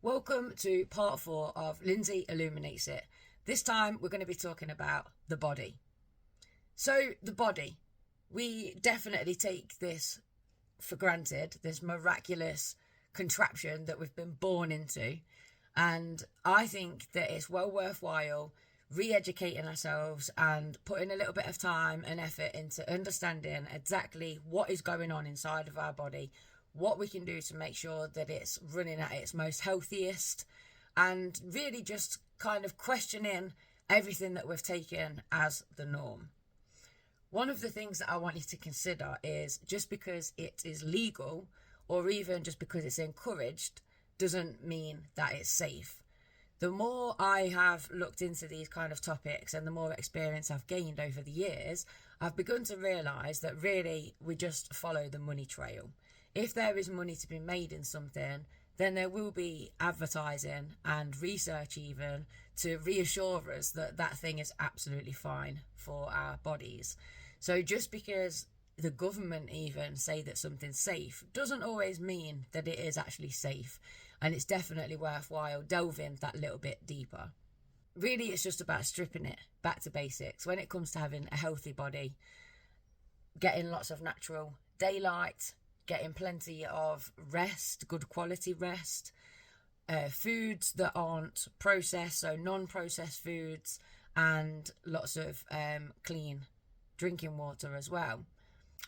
Welcome to part 4 of Lindzi Illuminates It. This time we're going to be talking about the body. So the body, we definitely take this for granted, this miraculous contraption that we've been born into. And I think that it's well worthwhile re-educating ourselves and putting a little bit of time and effort into understanding exactly what is going on inside of our body, what we can do to make sure that it's running at its most healthiest, and really just kind of questioning everything that we've taken as the norm. One of the things that I want you to consider is just because it is legal or even just because it's encouraged doesn't mean that it's safe. The more I have looked into these kind of topics and the more experience I've gained over the years, I've begun to realise that really we just follow the money trail. If there is money to be made in something, then there will be advertising and research even to reassure us that that thing is absolutely fine for our bodies. So just because the government even say that something's safe doesn't always mean that it is actually safe, and it's definitely worthwhile delving that little bit deeper. Really, it's just about stripping it back to basics when it comes to having a healthy body, getting lots of natural daylight, getting plenty of rest, good quality rest, foods that aren't processed, so non-processed foods, and lots of clean drinking water as well.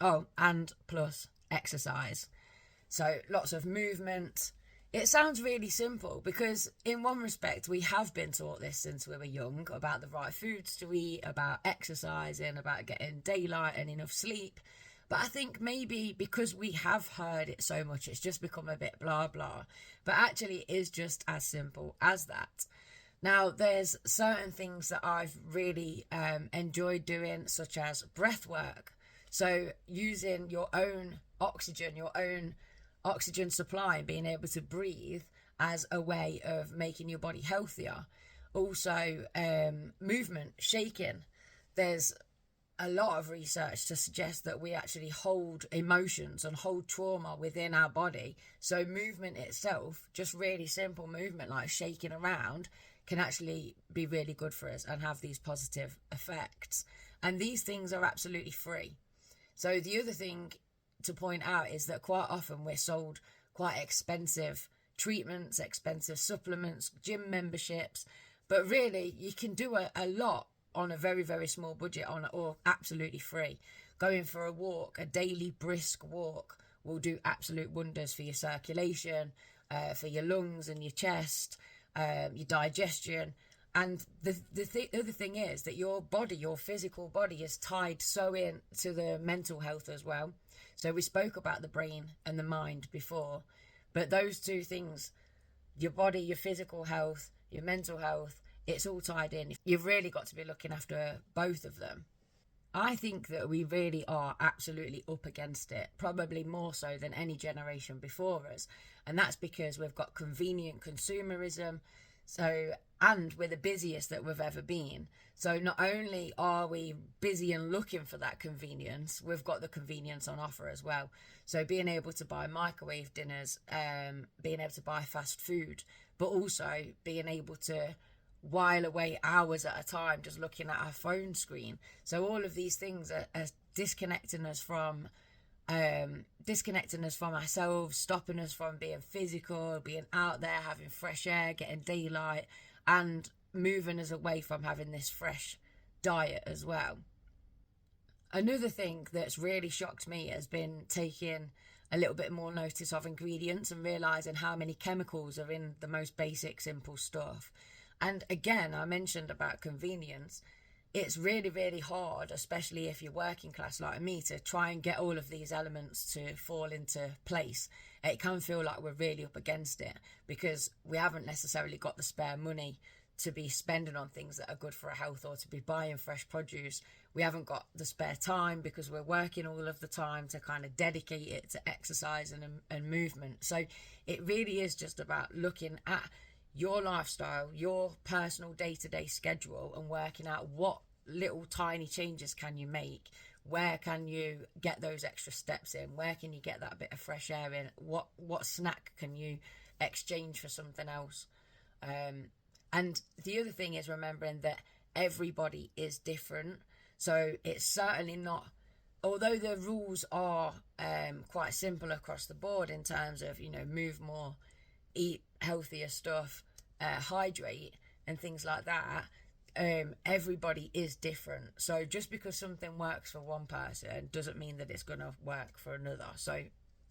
Oh, and plus exercise. So lots of movement. It sounds really simple because in one respect we have been taught this since we were young about the right foods to eat, about exercising, about getting daylight and enough sleep. But I think maybe because we have heard it so much, it's just become a bit blah blah. But actually it is just as simple as that. Now, there's certain things that I've really enjoyed doing, such as breath work. So using your own oxygen supply and being able to breathe as a way of making your body healthier. Also, movement, shaking. There's a lot of research to suggest that we actually hold emotions and hold trauma within our body. So movement itself, just really simple movement like shaking around, can actually be really good for us and have these positive effects. And these things are absolutely free. So the other thing to point out is that quite often we're sold quite expensive treatments, expensive supplements, gym memberships, but really you can do a lot on a very, very small budget or absolutely free. Going for a walk, a daily brisk walk, will do absolute wonders for your circulation, for your lungs and your chest, your digestion. And the other thing is that your body, your physical body, is tied so in to the mental health as well. So we spoke about the brain and the mind before, but those two things, your body, your physical health, your mental health, it's all tied in. You've really got to be looking after both of them. I think that we really are absolutely up against it, probably more so than any generation before us. And that's because we've got convenient consumerism. And we're the busiest that we've ever been. So not only are we busy and looking for that convenience, we've got the convenience on offer as well. So being able to buy microwave dinners, being able to buy fast food, but also being able to while away hours at a time just looking at our phone screen. So all of these things are disconnecting us from ourselves, stopping us from being physical, being out there, having fresh air, getting daylight, and moving us away from having this fresh diet as well. Another thing that's really shocked me has been taking a little bit more notice of ingredients and realising how many chemicals are in the most basic, simple stuff. And again, I mentioned about convenience. It's really, really hard, especially if you're working class like me, to try and get all of these elements to fall into place. It can feel like we're really up against it because we haven't necessarily got the spare money to be spending on things that are good for our health or to be buying fresh produce. We haven't got the spare time because we're working all of the time to kind of dedicate it to exercise and movement. So it really is just about looking at your lifestyle, your personal day-to-day schedule, and working out what little tiny changes can you make, where can you get those extra steps in, where can you get that bit of fresh air in, what snack can you exchange for something else. And the other thing is remembering that everybody is different. So it's certainly not, although the rules are quite simple across the board in terms of, move more, eat healthier stuff, hydrate and things like that, everybody is different. So just because something works for one person doesn't mean that it's going to work for another. So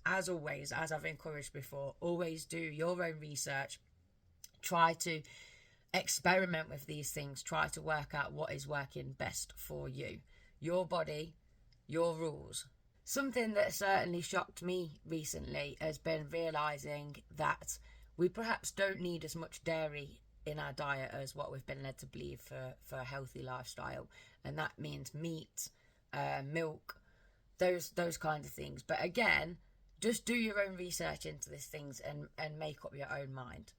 as always, as I've encouraged before, always do your own research. Try to experiment with these things. Try to work out what is working best for you, your body, your rules. Something that certainly shocked me recently has been realising that we perhaps don't need as much dairy in our diet as what we've been led to believe for a healthy lifestyle. And that means meat, milk, those kinds of things. But again, just do your own research into these things and make up your own mind.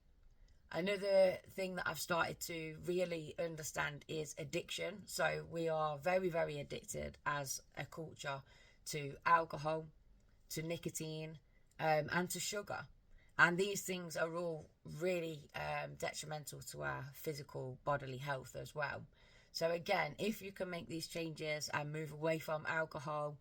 Another thing that I've started to really understand is addiction. So we are very, very addicted as a culture to alcohol, to nicotine, and to sugar. And these things are all really detrimental to our physical bodily health as well. So again, if you can make these changes and move away from alcohol,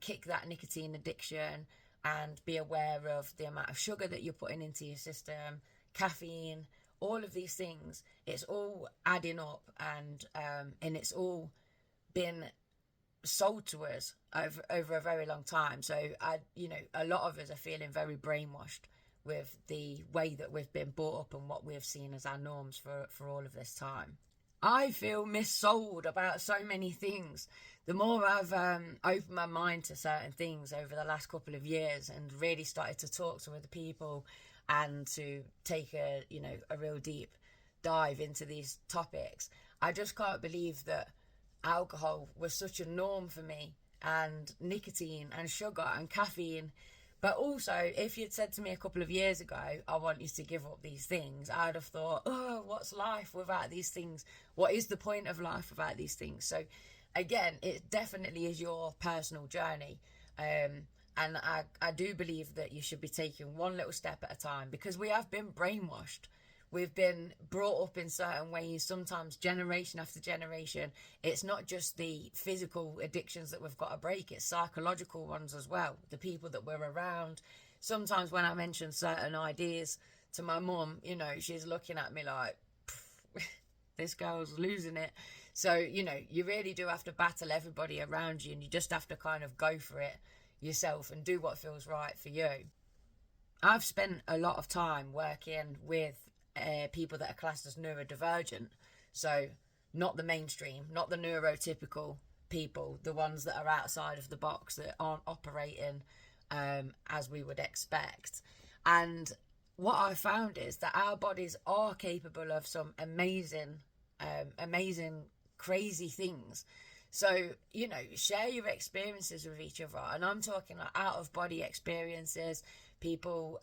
kick that nicotine addiction, and be aware of the amount of sugar that you're putting into your system, caffeine, all of these things, it's all adding up, and it's all been sold to us over a very long time. So a lot of us are feeling very brainwashed with the way that we've been brought up and what we've seen as our norms for all of this time. I feel missold about so many things. The more I've opened my mind to certain things over the last couple of years and really started to talk to other people and to take a real deep dive into these topics, I just can't believe that alcohol was such a norm for me, and nicotine and sugar and caffeine. But also, if you'd said to me a couple of years ago, I want you to give up these things, I'd have thought, oh, what's life without these things? What is the point of life without these things? So again, it definitely is your personal journey. And I do believe that you should be taking one little step at a time, because we have been brainwashed. We've been brought up in certain ways, sometimes generation after generation. It's not just the physical addictions that we've got to break, it's psychological ones as well. The people that we're around. Sometimes when I mention certain ideas to my mum, she's looking at me like, this girl's losing it. So, you really do have to battle everybody around you, and you just have to kind of go for it yourself and do what feels right for you. I've spent a lot of time working with people that are classed as neurodivergent, so not the mainstream, not the neurotypical people, the ones that are outside of the box, that aren't operating as we would expect. And what I found is that our bodies are capable of some amazing, crazy things. So, share your experiences with each other. And I'm talking like out of body experiences, people,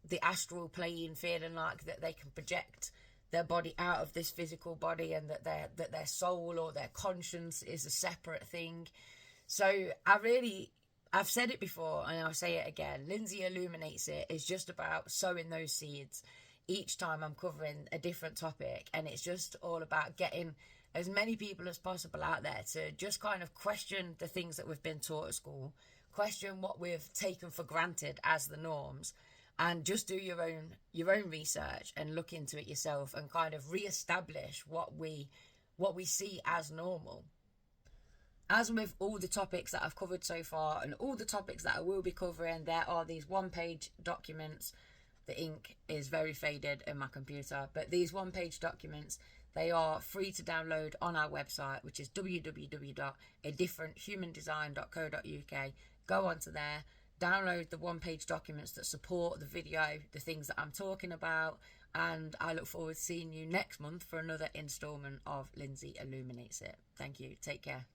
the astral plane, feeling like that they can project their body out of this physical body, and that their soul or their conscience is a separate thing. So I've said it before and I'll say it again. Lindzi Illuminates It is just about sowing those seeds. Each time I'm covering a different topic, and it's just all about getting as many people as possible out there to just kind of question the things that we've been taught at school, question what we've taken for granted as the norms, and just do your own research and look into it yourself, and kind of re-establish what we see as normal. As with all the topics that I've covered so far, and all the topics that I will be covering, there are these one-page documents. The ink is very faded in my computer, but these one-page documents, they are free to download on our website, which is www.adifferenthumandesign.co.uk. Go onto there, download the one-page documents that support the video, the things that I'm talking about, and I look forward to seeing you next month for another instalment of Lindzi Illuminates It. Thank you. Take care.